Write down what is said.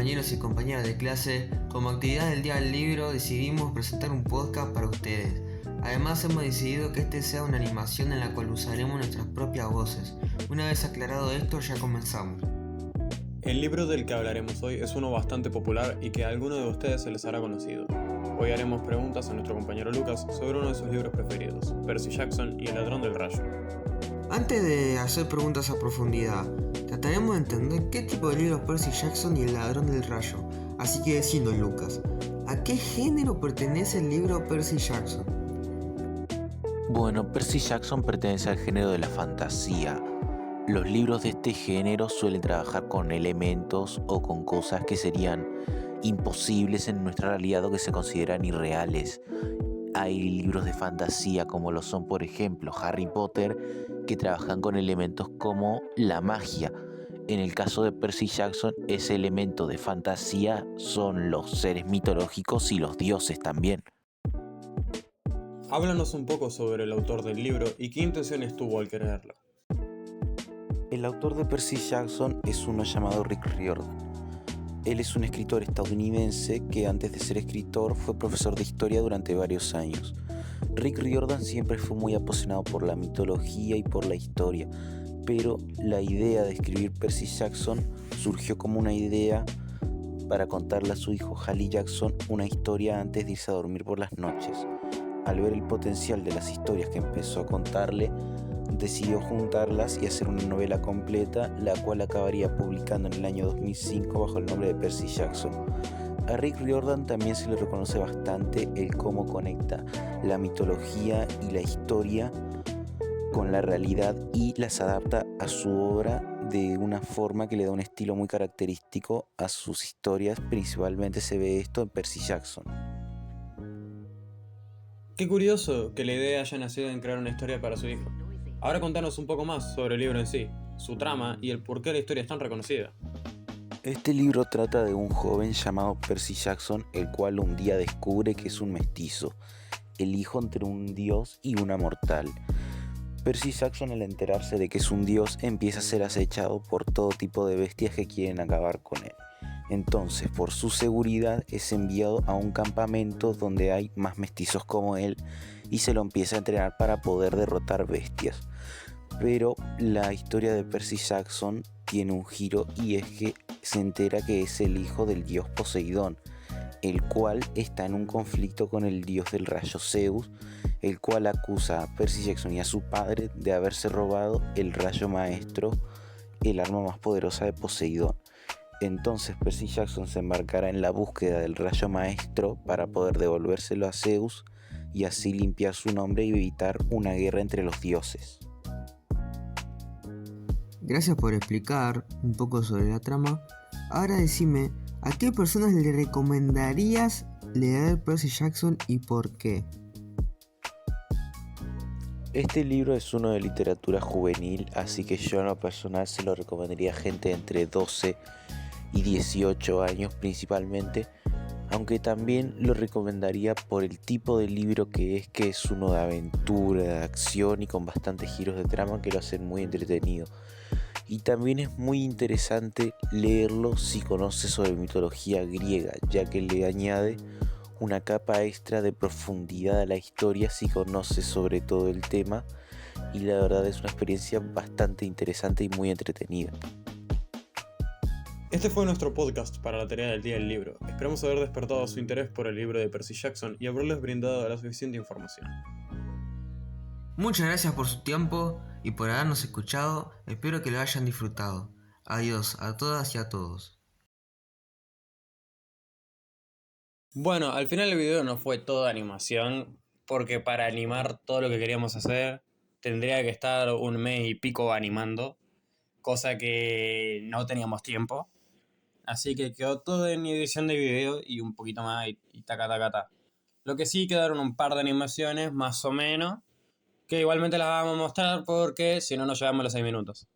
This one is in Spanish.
compañeros y compañeras de clase, como actividad del Día del Libro decidimos presentar un podcast para ustedes. Además hemos decidido que este sea una animación en la cual usaremos nuestras propias voces. Una vez aclarado esto, ya comenzamos. El libro del que hablaremos hoy es uno bastante popular y que a alguno de ustedes se les hará conocido. Hoy haremos preguntas a nuestro compañero Lucas sobre uno de sus libros preferidos, Percy Jackson y el ladrón del rayo. Antes de hacer preguntas a profundidad, trataremos de entender qué tipo de libro es Percy Jackson y el ladrón del rayo. Así que decinos, Lucas, ¿a qué género pertenece el libro Percy Jackson? Bueno, Percy Jackson pertenece al género de la fantasía. Los libros de este género suelen trabajar con elementos o con cosas que serían imposibles en nuestra realidad o que se consideran irreales. Hay libros de fantasía como lo son, por ejemplo, Harry Potter, que trabajan con elementos como la magia. En el caso de Percy Jackson, ese elemento de fantasía son los seres mitológicos y los dioses también. Háblanos un poco sobre el autor del libro y qué intenciones tuvo al crearlo. El autor de Percy Jackson es uno llamado Rick Riordan. Él es un escritor estadounidense que antes de ser escritor fue profesor de historia durante varios años. Rick Riordan siempre fue muy apasionado por la mitología y por la historia, pero la idea de escribir Percy Jackson surgió como una idea para contarle a su hijo Hallie Jackson una historia antes de irse a dormir por las noches. Al ver el potencial de las historias que empezó a contarle, decidió juntarlas y hacer una novela completa, la cual acabaría publicando en el año 2005 bajo el nombre de Percy Jackson. A Rick Riordan también se le reconoce bastante el cómo conecta la mitología y la historia con la realidad y las adapta a su obra de una forma que le da un estilo muy característico a sus historias. Principalmente se ve esto en Percy Jackson. Qué curioso que la idea haya nacido en crear una historia para su hijo. Ahora contanos un poco más sobre el libro en sí, su trama y el por qué la historia es tan reconocida. Este libro trata de un joven llamado Percy Jackson, el cual un día descubre que es un mestizo, el hijo entre un dios y una mortal. Percy Jackson, al enterarse de que es un dios, empieza a ser acechado por todo tipo de bestias que quieren acabar con él. Entonces, por su seguridad, es enviado a un campamento donde hay más mestizos como él y se lo empieza a entrenar para poder derrotar bestias. Pero la historia de Percy Jackson tiene un giro, y es que se entera que es el hijo del dios Poseidón, el cual está en un conflicto con el dios del rayo Zeus, el cual acusa a Percy Jackson y a su padre de haberse robado el rayo maestro, el arma más poderosa de Poseidón. Entonces Percy Jackson se embarcará en la búsqueda del rayo maestro para poder devolvérselo a Zeus y así limpiar su nombre y evitar una guerra entre los dioses. Gracias por explicar un poco sobre la trama. Ahora decime, ¿a qué personas le recomendarías leer Percy Jackson y por qué? Este libro es uno de literatura juvenil, así que yo en lo personal se lo recomendaría a gente entre 12 y 18 años principalmente, aunque también lo recomendaría por el tipo de libro que es uno de aventura, de acción y con bastantes giros de trama que lo hacen muy entretenido. Y también es muy interesante leerlo si conoce sobre mitología griega, ya que le añade una capa extra de profundidad a la historia si conoce sobre todo el tema, y la verdad es una experiencia bastante interesante y muy entretenida. Este fue nuestro podcast para la tarea del Día del Libro. Esperamos haber despertado su interés por el libro de Percy Jackson y haberles brindado la suficiente información. Muchas gracias por su tiempo y por habernos escuchado. Espero que lo hayan disfrutado. Adiós a todas y a todos. Bueno, al final el video no fue toda animación, porque para animar todo lo que queríamos hacer tendría que estar un mes y pico animando, cosa que no teníamos tiempo. Así que quedó todo en edición de video y un poquito más y taca taca taca. Lo que sí quedaron un par de animaciones más o menos, que igualmente las vamos a mostrar porque si no nos llevamos los 6 minutos.